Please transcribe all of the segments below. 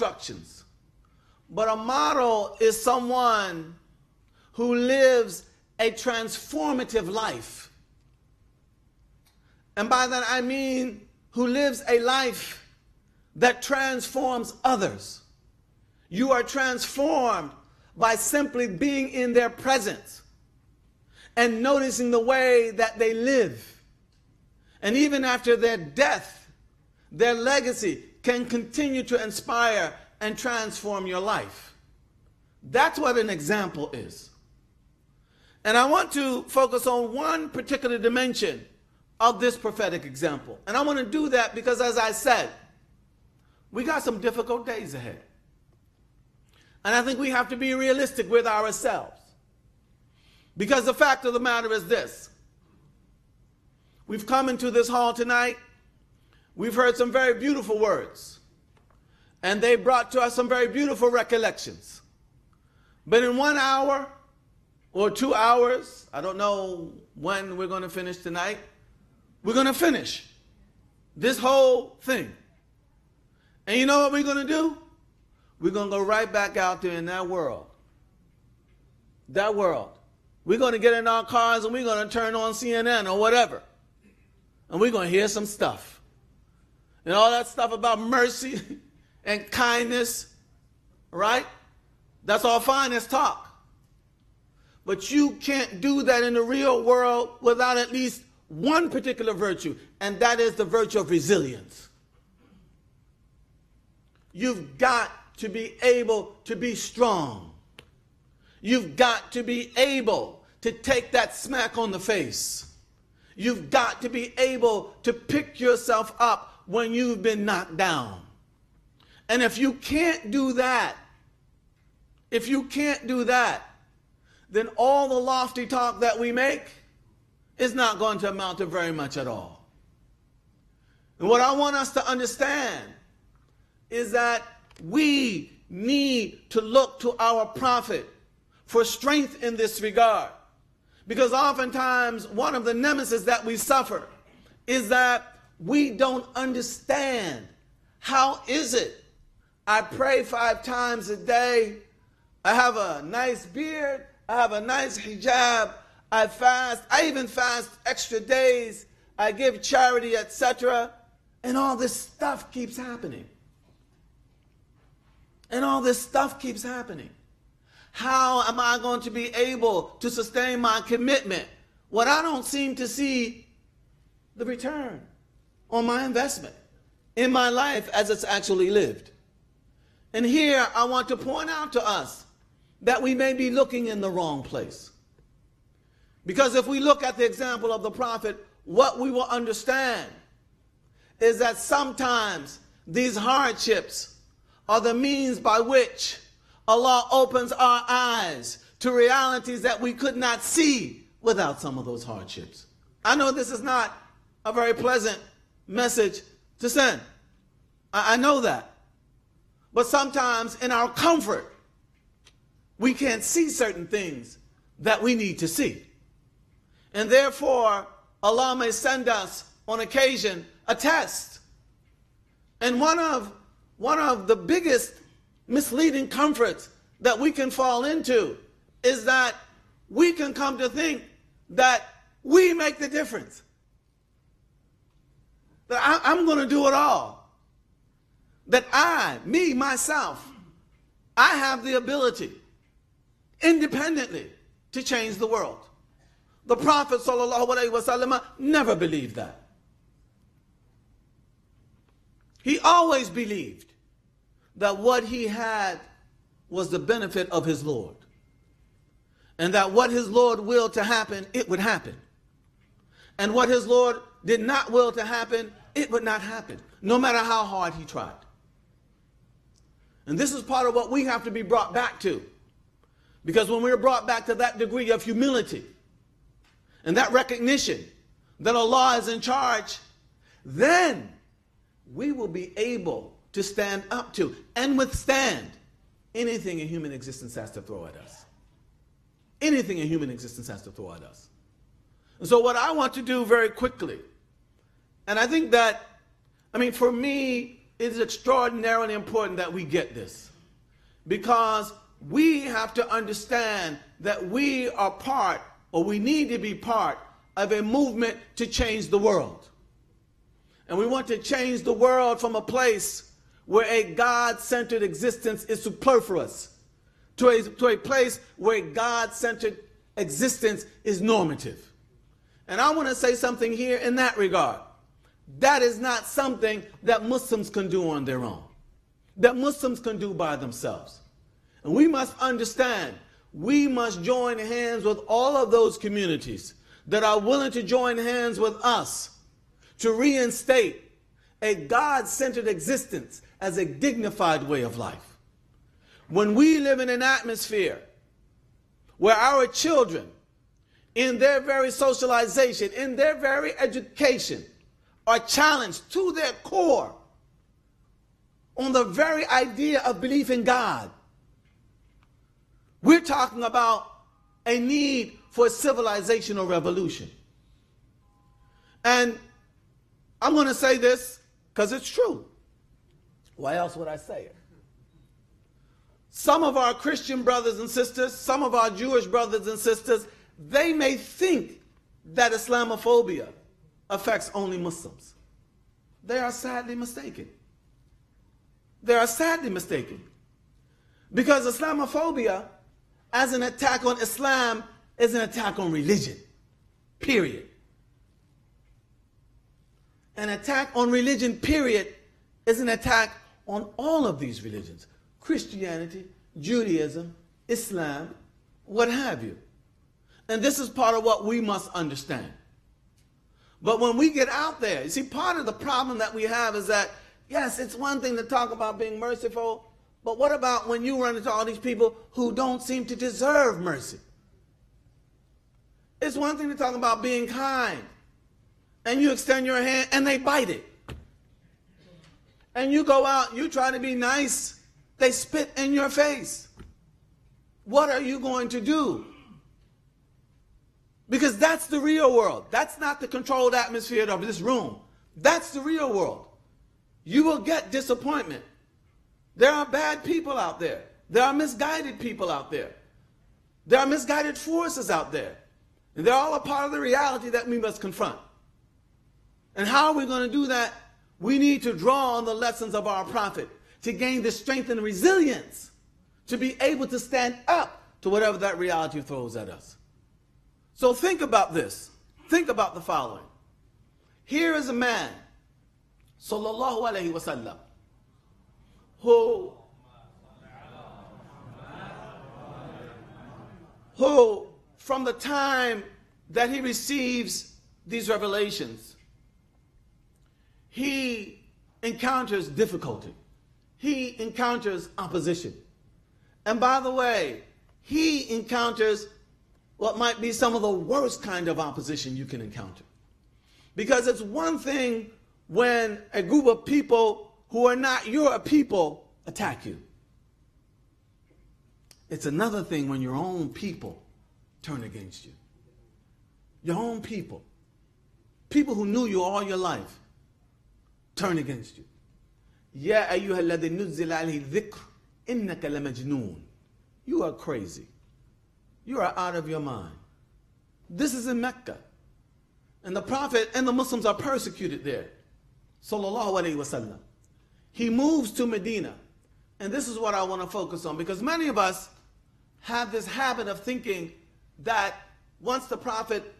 instructions. But a model is someone who lives a transformative life. And by that I mean who lives a life that transforms others. You are transformed by simply being in their presence and noticing the way that they live. And even after their death, their legacy can continue to inspire and transform your life. That's what an example is. And I want to focus on one particular dimension of this prophetic example. And I want to do that because, as I said, we got some difficult days ahead. And I think we have to be realistic with ourselves. Because the fact of the matter is this. We've come into this hall tonight. We've heard some very beautiful words. And they brought to us some very beautiful recollections. But in 1 hour or 2 hours, I don't know when we're going to finish tonight, we're going to finish this whole thing. And you know what we're going to do? We're going to go right back out there in that world. That world. We're going to get in our cars and we're going to turn on CNN or whatever. And we're going to hear some stuff. And all that stuff about mercy and kindness, right? That's all fine as talk. But you can't do that in the real world without at least one particular virtue, and that is the virtue of resilience. You've got to be able to be strong. You've got to be able to take that smack on the face. You've got to be able to pick yourself up when you've been knocked down. And if you can't do that, then all the lofty talk that we make is not going to amount to very much at all. And what I want us to understand is that we need to look to our prophet for strength in this regard. Because oftentimes one of the nemesis that we suffer is that we don't understand. How is it I pray 5 times a day, I have a nice beard, I have a nice hijab, I fast, I even fast extra days, I give charity, etc. And all this stuff keeps happening. And all this stuff keeps happening. How am I going to be able to sustain my commitment when I don't seem to see the return on my investment in my life as it's actually lived? And here I want to point out to us that we may be looking in the wrong place. Because if we look at the example of the prophet, what we will understand is that sometimes these hardships are the means by which Allah opens our eyes to realities that we could not see without some of those hardships. I know this is not a very pleasant message to send. I know that. But sometimes in our comfort, we can't see certain things that we need to see. And therefore, Allah may send us on occasion a test. And one of the biggest misleading comforts that we can fall into is that we can come to think that we make the difference. That I'm going to do it all. That myself, I have the ability independently to change the world. The Prophet ﷺ never believed that. He always believed that what he had was the benefit of his Lord. And that what his Lord willed to happen, it would happen. And what his Lord did not will to happen, it would not happen, no matter how hard he tried. And this is part of what we have to be brought back to. Because when we're brought back to that degree of humility and that recognition that Allah is in charge, then we will be able to stand up to and withstand anything in human existence has to throw at us. Anything in human existence has to throw at us. And so what I want to do very quickly, and I think that, for me, it is extraordinarily important that we get this, because we have to understand that we are part, or we need to be part, of a movement to change the world. And we want to change the world from a place where a God-centered existence is superfluous to a place where a God-centered existence is normative. And I want to say something here in that regard. That is not something that Muslims can do on their own, that Muslims can do by themselves. And we must understand, we must join hands with all of those communities that are willing to join hands with us to reinstate a God-centered existence as a dignified way of life. When we live in an atmosphere where our children, in their very socialization, in their very education, are challenged to their core on the very idea of belief in God, we're talking about a need for a civilizational revolution. And I'm going to say this because it's true. Why else would I say it? Some of our Christian brothers and sisters, some of our Jewish brothers and sisters, they may think that Islamophobia affects only Muslims. They are sadly mistaken. They are sadly mistaken. Because Islamophobia, as an attack on Islam, is an attack on religion. Period. An attack on religion, period, is an attack on all of these religions. Christianity, Judaism, Islam, what have you. And this is part of what we must understand. But when we get out there, you see, part of the problem that we have is that, yes, it's one thing to talk about being merciful, but what about when you run into all these people who don't seem to deserve mercy? It's one thing to talk about being kind, and you extend your hand and they bite it. And you go out, you try to be nice, they spit in your face. What are you going to do? Because that's the real world. That's not the controlled atmosphere of this room. That's the real world. You will get disappointment. There are bad people out there. There are misguided people out there. There are misguided forces out there. And they're all a part of the reality that we must confront. And how are we going to do that? We need to draw on the lessons of our prophet to gain the strength and resilience to be able to stand up to whatever that reality throws at us. So think about this. Think about the following. Here is a man, sallallahu alaihi wasallam, who from the time that he receives these revelations, he encounters difficulty. He encounters opposition. And by the way, he encounters what might be some of the worst kind of opposition you can encounter. Because it's one thing when a group of people who are not your people attack you. It's another thing when your own people turn against you. Your own people. People who knew you all your life turn against you. Ya ayyuha alladhi nuzzila alayhi dhikr innaka lamajnoon. You are crazy. You are out of your mind. This is in Mecca. And the Prophet and the Muslims are persecuted there. Sallallahu alayhi wasallam. He moves to Medina. And this is what I want to focus on, because many of us have this habit of thinking that once the Prophet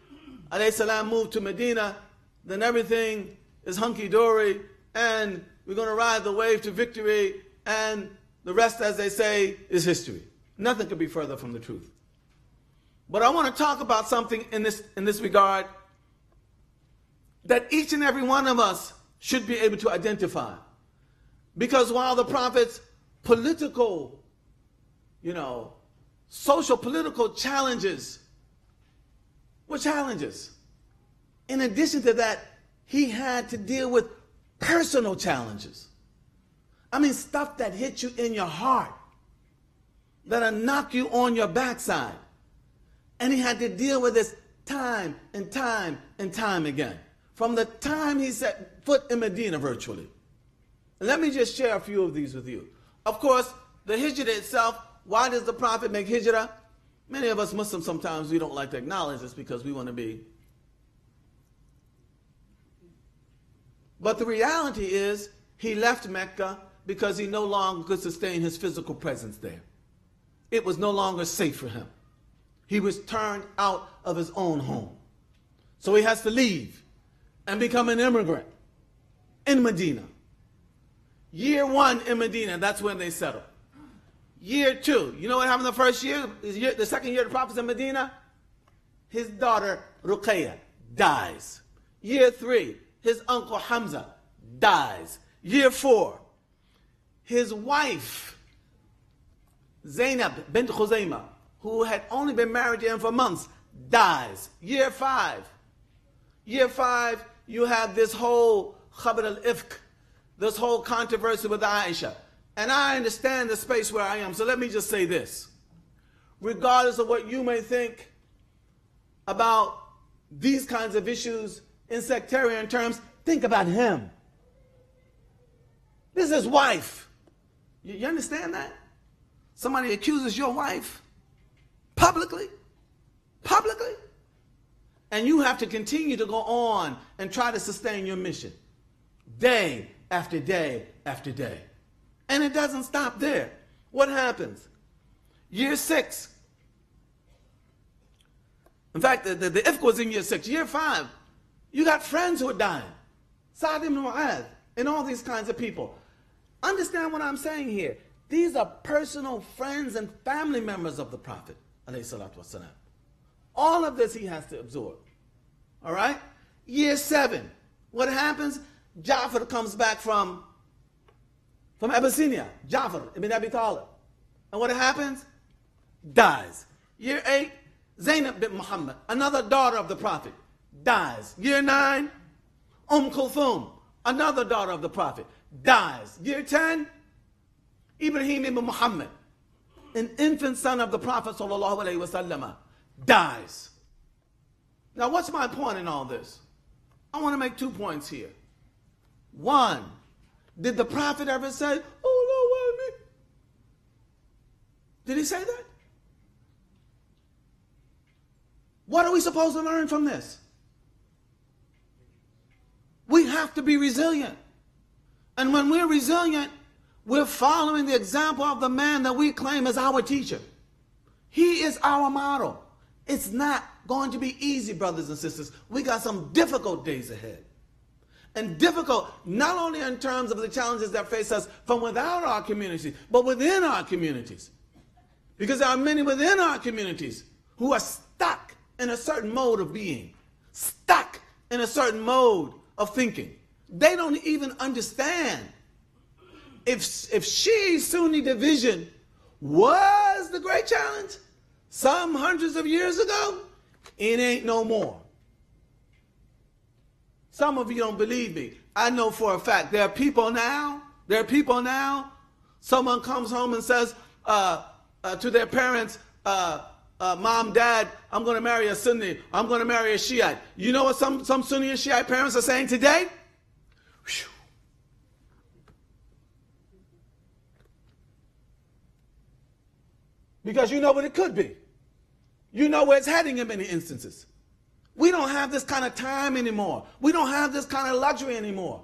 alayhi salam moved to Medina, then everything is hunky-dory and we're going to ride the wave to victory, and the rest, as they say, is history. Nothing could be further from the truth. But I want to talk about something in this regard that each and every one of us should be able to identify. Because while the Prophet's political, social political challenges were challenges, in addition to that, he had to deal with personal challenges. I mean, stuff that hit you in your heart, that'll knock you on your backside. And he had to deal with this time and time and time again. From the time he set foot in Medina virtually. Let me just share a few of these with you. Of course, the hijrah itself, why does the Prophet make hijrah? Many of us Muslims, sometimes we don't like to acknowledge this because we want to be. But the reality is, he left Mecca because he no longer could sustain his physical presence there. It was no longer safe for him. He was turned out of his own home. So he has to leave and become an immigrant in Medina. Year 1 in Medina, that's when they settled. Year 2, you know what happened the first year? The second year the Prophet's in Medina? His daughter Ruqayya dies. Year 3, his uncle Hamza dies. Year 4, his wife Zainab bint Khuzaymah, who had only been married to him for months, dies. Year 5, you have this whole Khabar al-Ifk, this whole controversy with Aisha. And I understand the space where I am, so let me just say this. Regardless of what you may think about these kinds of issues in sectarian terms, think about him. This is his wife. You understand that? Somebody accuses your wife publicly, and you have to continue to go on and try to sustain your mission day after day after day. And it doesn't stop there. What happens? Year 6. In fact, the ifk was in year 6. Year 5, you got friends who are dying. Sa'd ibn Mu'adh and all these kinds of people. Understand what I'm saying here. These are personal friends and family members of the Prophet, alayhi salatu wasalam. All of this he has to absorb. All right? Year 7. What happens? Ja'far comes back from Abyssinia. Ja'far ibn Abi Talib. And what happens? Dies. Year 8, Zainab bint Muhammad, another daughter of the Prophet, dies. Year 9, Kulthum, another daughter of the Prophet, dies. Year 10, Ibrahim ibn Muhammad, an infant son of the Prophet sallallahu alaihi wasallam, dies. Now what's my point in all this? I want to make 2 points here. One, did the Prophet ever say, "Oh Lord, me"? Did he say that? What are we supposed to learn from this? We have to be resilient. And when we're resilient, we're following the example of the man that we claim as our teacher. He is our model. It's not going to be easy, brothers and sisters. We got some difficult days ahead. And difficult not only in terms of the challenges that face us from without our community, but within our communities. Because there are many within our communities who are stuck in a certain mode of being, stuck in a certain mode of thinking. They don't even understand if Shia-Sunni division was the great challenge some hundreds of years ago, it ain't no more. Some of you don't believe me. I know for a fact there are people now, someone comes home and says to their parents, Mom, Dad, I'm going to marry a Sunni, I'm going to marry a Shiite. You know what some Sunni and Shiite parents are saying today? Whew. Because you know what it could be. You know where it's heading in many instances. We don't have this kind of time anymore. We don't have this kind of luxury anymore.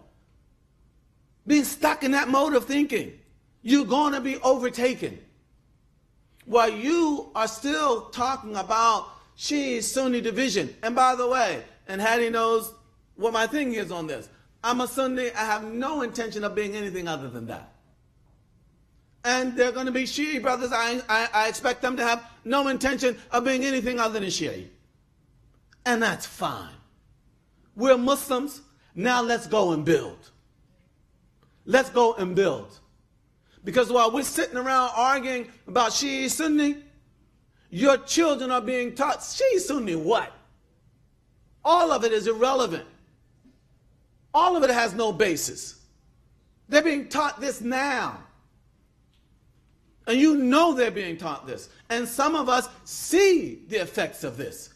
Being stuck in that mode of thinking, you're going to be overtaken. While you are still talking about Shia-Sunni division. And by the way, and Hattie knows what my thing is on this. I'm a Sunni. I have no intention of being anything other than that. And they're going to be Shia brothers. I expect them to have no intention of being anything other than Shia. And that's fine. We're Muslims. Now let's go and build. Let's go and build. Because while we're sitting around arguing about Shia-Sunni, your children are being taught Shia-Sunni what? All of it is irrelevant. All of it has no basis. They're being taught this now. And you know they're being taught this. And some of us see the effects of this.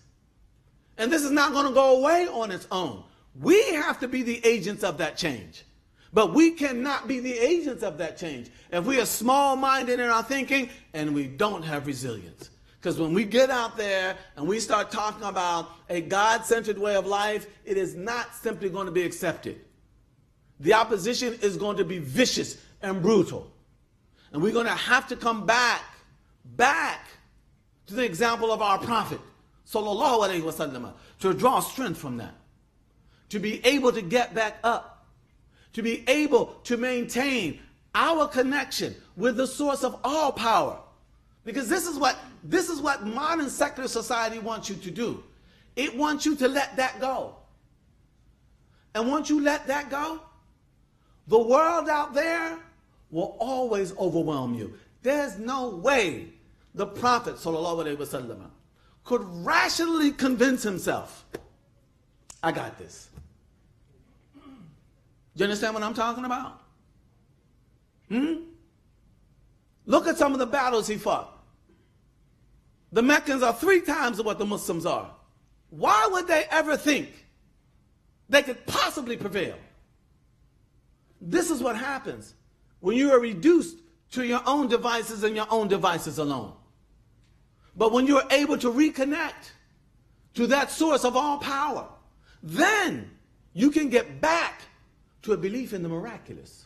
And this is not going to go away on its own. We have to be the agents of that change. But we cannot be the agents of that change if we are small-minded in our thinking and we don't have resilience. Because when we get out there and we start talking about a God-centered way of life, it is not simply going to be accepted. The opposition is going to be vicious and brutal. And we're going to have to come back to the example of our Prophet, sallallahu alaihi wasallam, to draw strength from that. To be able to get back up. To be able to maintain our connection with the source of all power. Because this is what modern secular society wants you to do. It wants you to let that go. And once you let that go, the world out there will always overwhelm you. There's no way the Prophet ﷺ could rationally convince himself, I got this. Do you understand what I'm talking about? Look at some of the battles he fought. The Meccans are 3 times what the Muslims are. Why would they ever think they could possibly prevail? This is what happens when you are reduced to your own devices and your own devices alone. But when you are able to reconnect to that source of all power, then you can get back to a belief in the miraculous,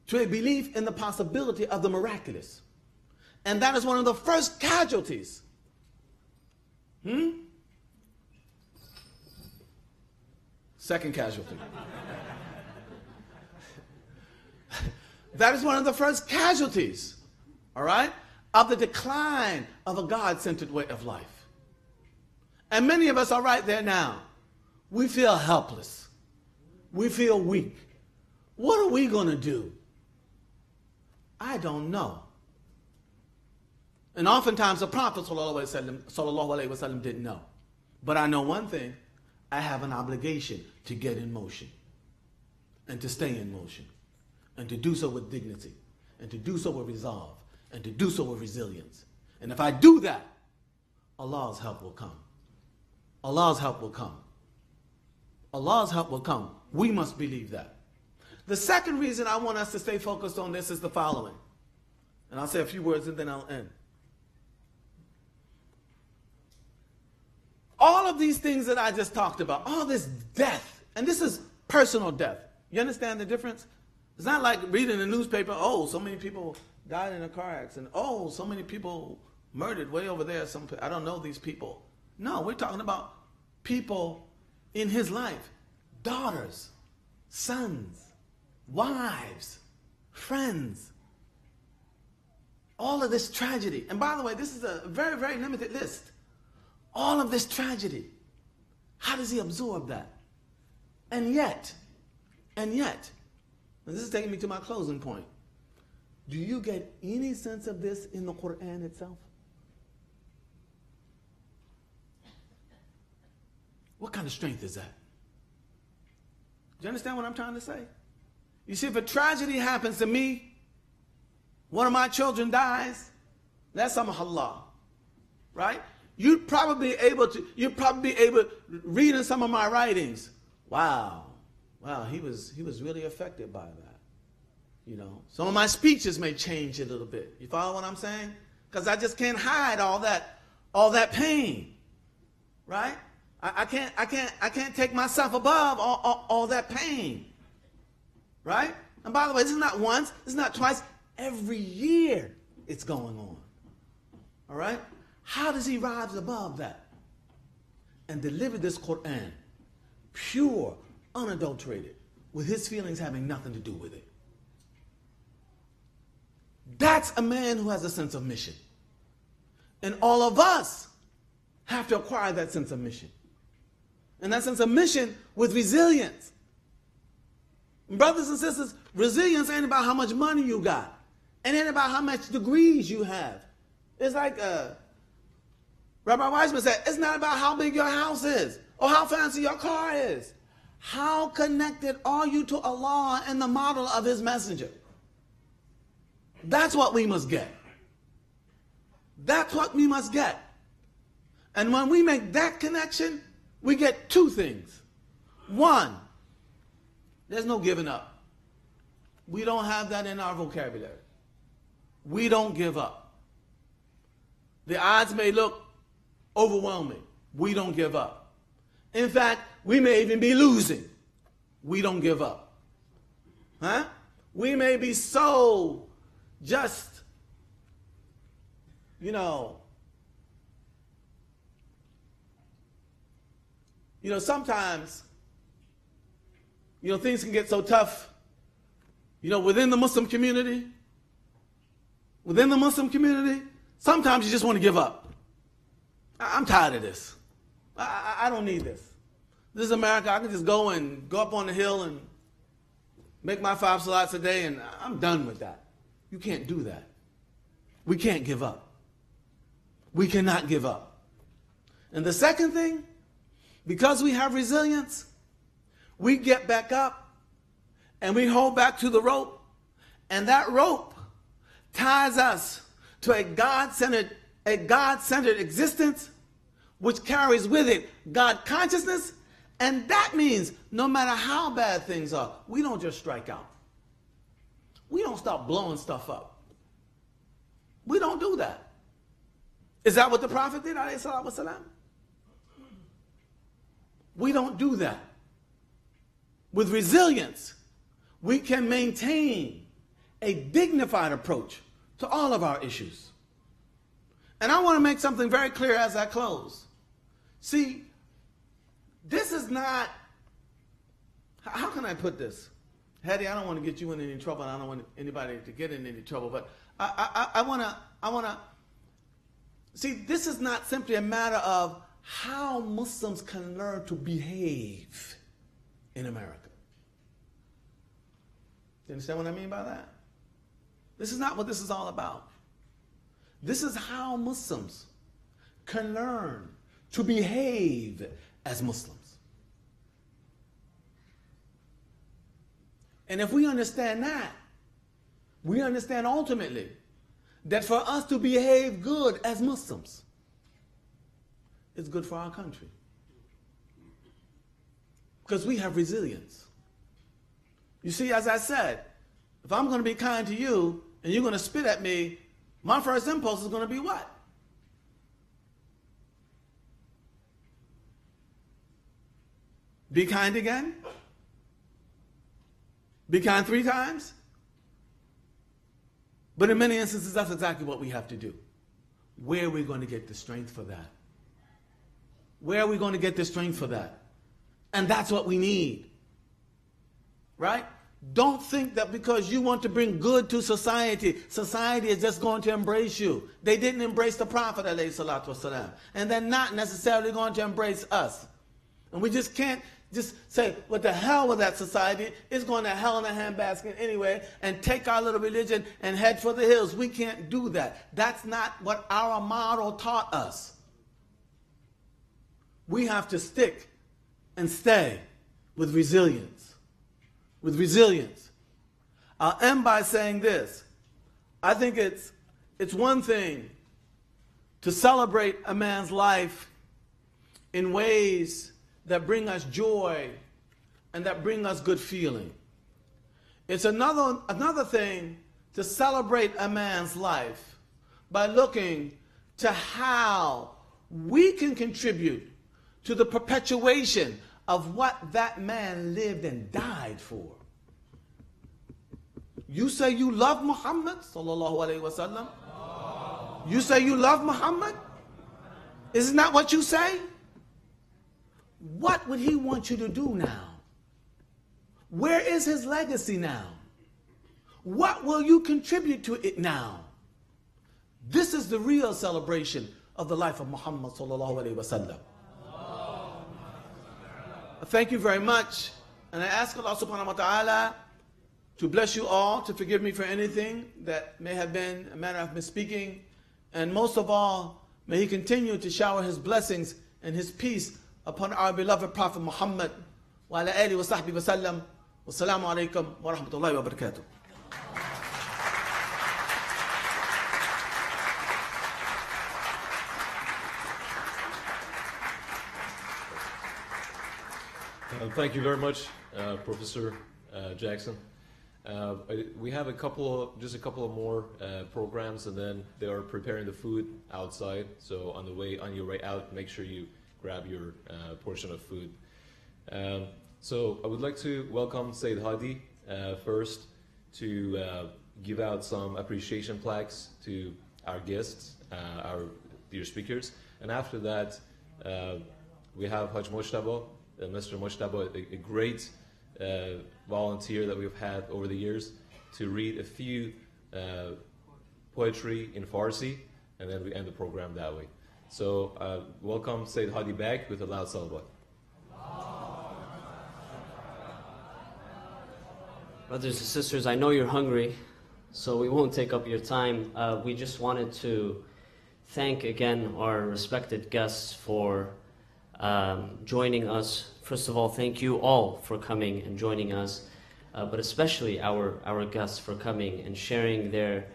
to a belief in the possibility of the miraculous. And that is one of the first casualties. Second casualty. That is one of the first casualties, all right, of the decline of a God-centered way of life. And many of us are right there now. We feel helpless. We feel weak. What are we going to do? I don't know. And oftentimes the Prophet ﷺ didn't know. But I know one thing. I have an obligation to get in motion and to stay in motion and to do so with dignity and to do so with resolve and to do so with resilience. And if I do that, Allah's help will come. Allah's help will come. Allah's help will come. We must believe that. The second reason I want us to stay focused on this is the following. And I'll say a few words and then I'll end. All of these things that I just talked about, all this death, and this is personal death. You understand the difference? It's not like reading the newspaper, oh, so many people died in a car accident. Oh, so many people murdered way over there. I don't know these people. No, we're talking about people in his life. Daughters, sons, wives, friends. All of this tragedy. And by the way, this is a very, very limited list. All of this tragedy. How does he absorb that? And yet, and this is taking me to my closing point. Do you get any sense of this in the Quran itself? What kind of strength is that? Do you understand what I'm trying to say? You see, if a tragedy happens to me, one of my children dies, that's Allah, right? You'd probably be able to read in some of my writings, wow, he was really affected by that. You know, some of my speeches may change a little bit. You follow what I'm saying? Because I just can't hide all that pain, right? I can't take myself above all that pain, right? And by the way, this is not once, this is not twice. Every year it's going on. All right? How does he rise above that and deliver this Quran pure, unadulterated, with his feelings having nothing to do with it? That's a man who has a sense of mission. And all of us have to acquire that sense of mission. And that sense of mission with resilience. Brothers and sisters, resilience ain't about how much money you got. It ain't about how much degrees you have. It's like Rabbi Weissman said, it's not about how big your house is or how fancy your car is. How connected are you to Allah and the model of his messenger? That's what we must get. That's what we must get. And when we make that connection, we get two things. One, There's no giving up. We don't have that in our vocabulary. We don't give up. The odds may look overwhelming. We don't give up. In fact, we may even be losing. We don't give up. Huh? We may be so just, sometimes, things can get so tough, within the Muslim community. Within the Muslim community, sometimes you just want to give up. I'm tired of this. I don't need this. This is America. I can just go up on the hill and make my 5 salats a day, and I'm done with that. You can't do that. We can't give up. We cannot give up. And the second thing, because we have resilience, we get back up and we hold back to the rope, and that rope ties us to a God-centered existence, which carries with it God consciousness. And that means no matter how bad things are, we don't just strike out. We don't start blowing stuff up. We don't do that. Is that what the Prophet did, alayhi salatu wasalam? We don't do that. With resilience, we can maintain a dignified approach to all of our issues. And I want to make something very clear as I close. See, this is not, how can I put this? Hattie, I don't want to get you in any trouble, and I don't want anybody to get in any trouble, but I want to, see, this is not simply a matter of how Muslims can learn to behave in America. You understand what I mean by that? This is not what this is all about. This is how Muslims can learn to behave as Muslims. And if we understand that, we understand ultimately that for us to behave good as Muslims, it's good for our country. Because we have resilience. You see, as I said, if I'm going to be kind to you and you're going to spit at me, my first impulse is going to be what? Be kind again? Be kind 3 times? But in many instances, that's exactly what we have to do. Where are we going to get the strength for that? Where are we going to get the strength for that? And that's what we need. Right? Don't think that because you want to bring good to society, society is just going to embrace you. They didn't embrace the Prophet ﷺ, and they're not necessarily going to embrace us. And we just can't just say, what the hell with that society? It's going to hell in a handbasket anyway, and take our little religion and head for the hills. We can't do that. That's not what our model taught us. We have to stick and stay with resilience. With resilience. I'll end by saying this. I think it's one thing to celebrate a man's life in ways that bring us joy and that bring us good feeling. It's another thing to celebrate a man's life by looking to how we can contribute to the perpetuation of what that man lived and died for. You say you love Muhammad sallallahu alaihi wasallam? You say you love Muhammad? Isn't that what you say? What would he want you to do now? Where is his legacy now? What will you contribute to it now? This is the real celebration of the life of Muhammad sallallahu alaihi wasallam. Thank you very much, and I ask Allah subhanahu wa ta'ala to bless you all, to forgive me for anything that may have been a matter of misspeaking, and most of all, may He continue to shower His blessings and His peace upon our beloved Prophet Muhammad wa ala alihi wa sahbihi wa sallam. Wassalamu alaikum wa rahmatullahi wa barakatuh. Thank you very much, Professor Jackson. We have just a couple of more programs, and then they are preparing the food outside. So on your way out, make sure you grab your portion of food. So I would like to welcome Sayyid Hadi first to give out some appreciation plaques to our guests, our dear speakers, and after that we have Haj Mojtaba, Mr. Mojtaba, a great volunteer that we've had over the years, to read a few poetry in Farsi, and then we end the program that way. So welcome Sayyid Hadi back with a loud salawat. Brothers and sisters, I know you're hungry, so we won't take up your time. We just wanted to thank again our respected guests for joining us. First of all, thank you all for coming and joining us, but especially our guests for coming and sharing their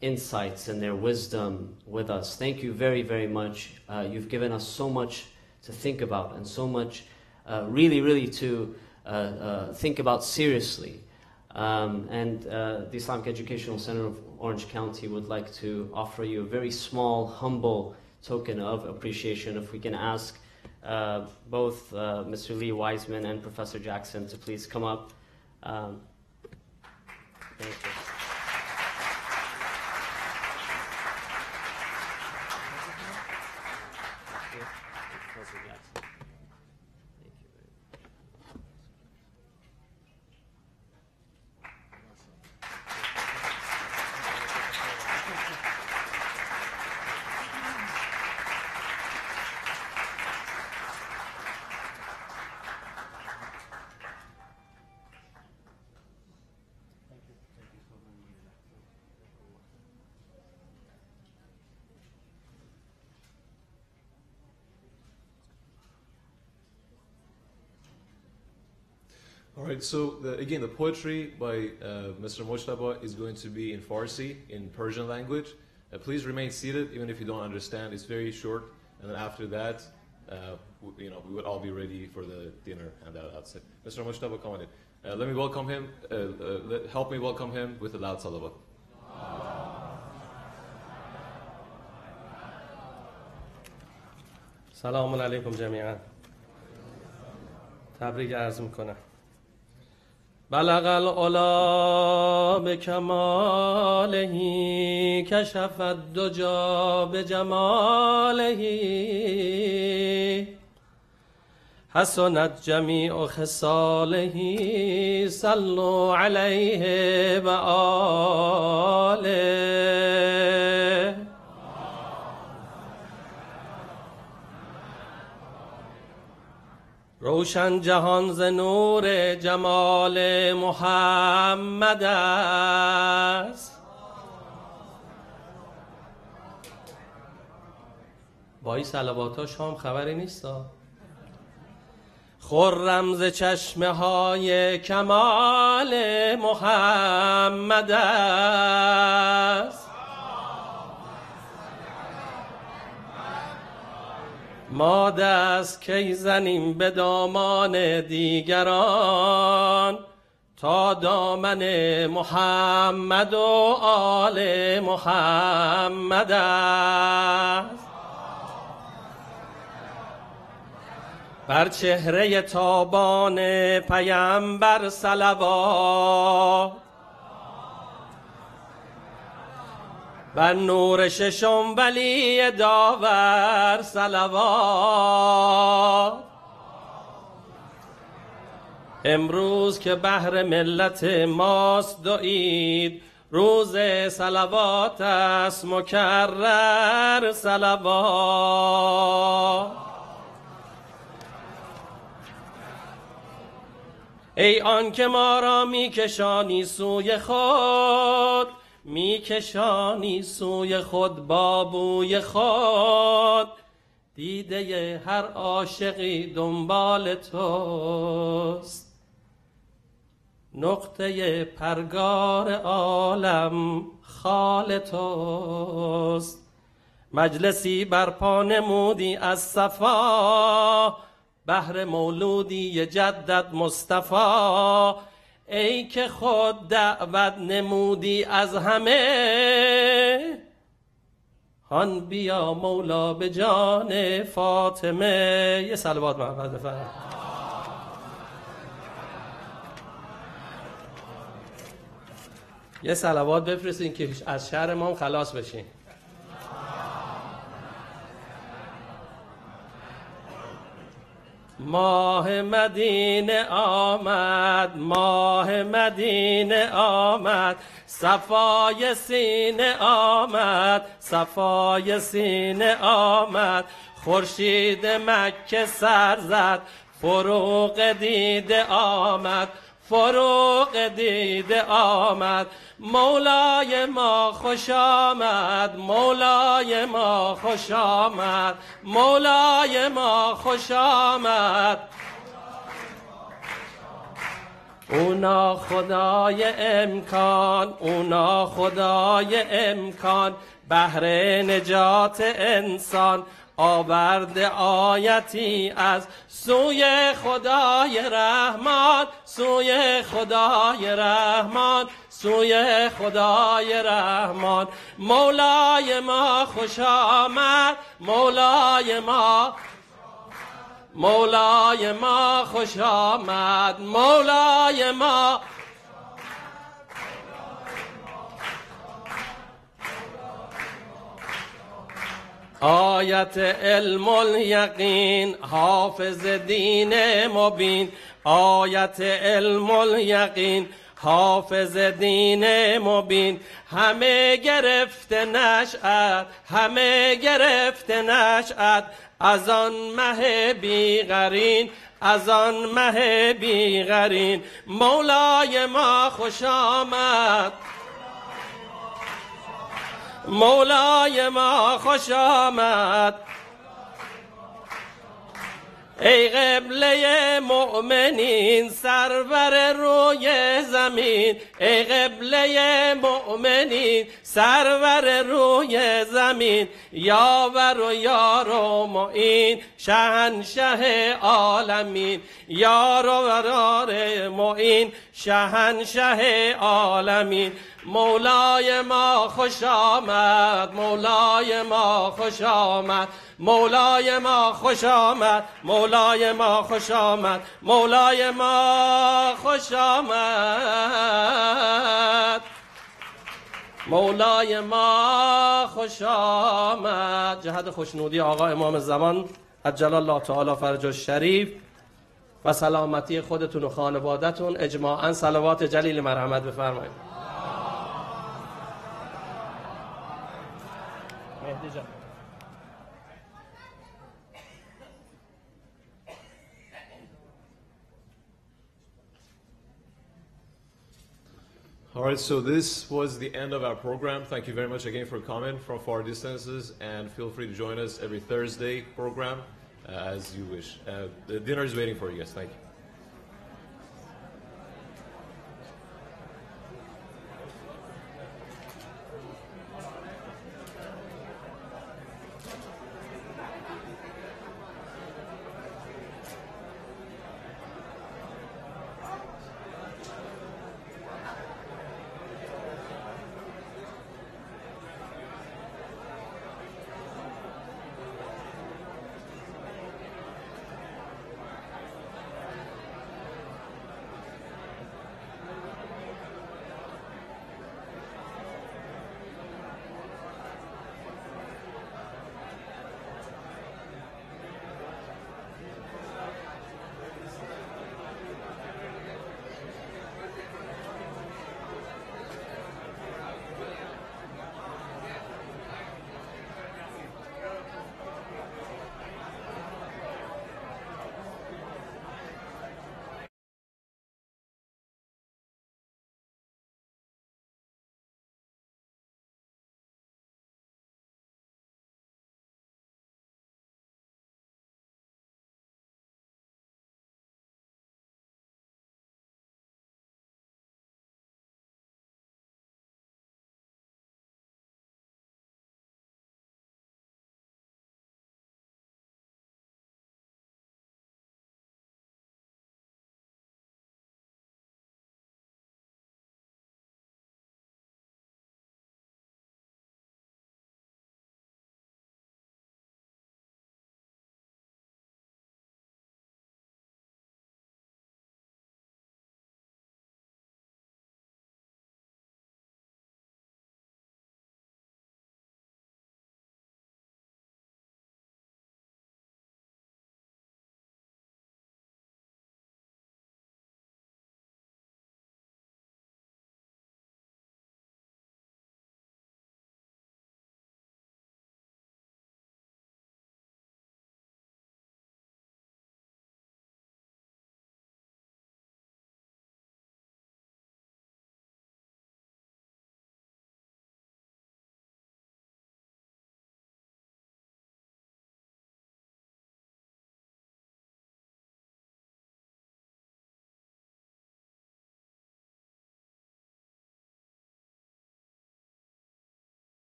insights and their wisdom with us. Thank you very, very much. You've given us so much to think about and so much really to think about seriously. And the Islamic Educational Center of Orange County would like to offer you a very small, humble token of appreciation. If we can ask both Mr. Lee Wiseman and Professor Jackson to please come up. Thank you. Professor Jackson. Thank you very much. All right, so again, the poetry by Mr. Mojtaba is going to be in Farsi, in Persian language. Please remain seated, even if you don't understand. It's very short, and then after that, we would all be ready for the dinner handout outside. Mr. Mojtaba, come on in. Let me welcome him. Help me welcome him with a loud salawat. سلام علیکم جمیعا. تبریک عرض میکنم. بلغ العلا بکماله کشف الدجا بجماله حسنت جمیع خصاله صلوا علیه و آله روشن جهان ز نور جمال محمد است. با این صلوات شام خبری نیست. خرم ز چشمه های کمال محمد است. ما دست کی زنیم به دامان دیگران تا دامن محمد و آل محمد است. بر چهره تابان پیامبر صلوات، بر نور ششم ولی داور صلوات. امروز که بهر ملت ماست دو عید، روز صلوات است مکرر صلوات. ای آن که ما را میکشانی سوی خود، میکشانی سوی خود با بوی خود، دیده هر عاشقی دنبال توست. نقطه پرگار عالم خال توست. مجلسی برپا نمودی از صفا، بهر مولودی جدت مصطفی. ای که خود دعوت نمودی از همه، هان بیا مولا به جان فاطمه. یه صلوات محمد بفرمایید. یه صلوات بفرستین که از شهر ما خلاص بشین. ماه مدینه آمد، ماه مدینه آمد، صفای سینه آمد، صفای سینه آمد، خورشید مکه سر زد، فروغ دیده آمد، فروغ دیده آمد. مولای ما خوش آمد، مولای ما خوش آمد، مولای ما خوش آمد. اونا خدای امکان، اونا خدای امکان، بهر نجات انسان آورده آیتی از سوی خدای رحمان، سوی خدای رحمان، سوی خدای رحمان. مولای ما خوش آمد، مولای ما، مولای ما خوش آمد، مولای ما. آیت علم الیقین، حافظ دین مبین، آیت علم الیقین، حافظ دین مبین. همه گرفته نشأت، همه گرفته نشأت، از آن مه بیغرین، از آن مه بیغرین. مولای ما خوش آمد، مولای ما خوش آمد. ای قبله مؤمنین، سرور روی زمین، ای قبله مؤمنین، سرور روی زمین. یاور و یار و معین، شهنشه عالمین، یار و یار معین، شهنشه عالمین. مولای ما خوش آمد، مولای ما خوش آمد، مولای ما خوش آمد، مولای ما خوش آمد، مولای ما خوش آمد، مولای ما خوش آمد. جهت خوشنودی آقا امام زمان عجل الله تعالی فرجه الشریف و سلامتی خودتون و خانوادتون، اجماعاً صلوات جلیل مرحمت بفرمایید. مهدی جان. All right, so this was the end of our program. Thank you very much again for coming from far distances, and feel free to join us every Thursday program as you wish. The dinner is waiting for you guys. Thank you.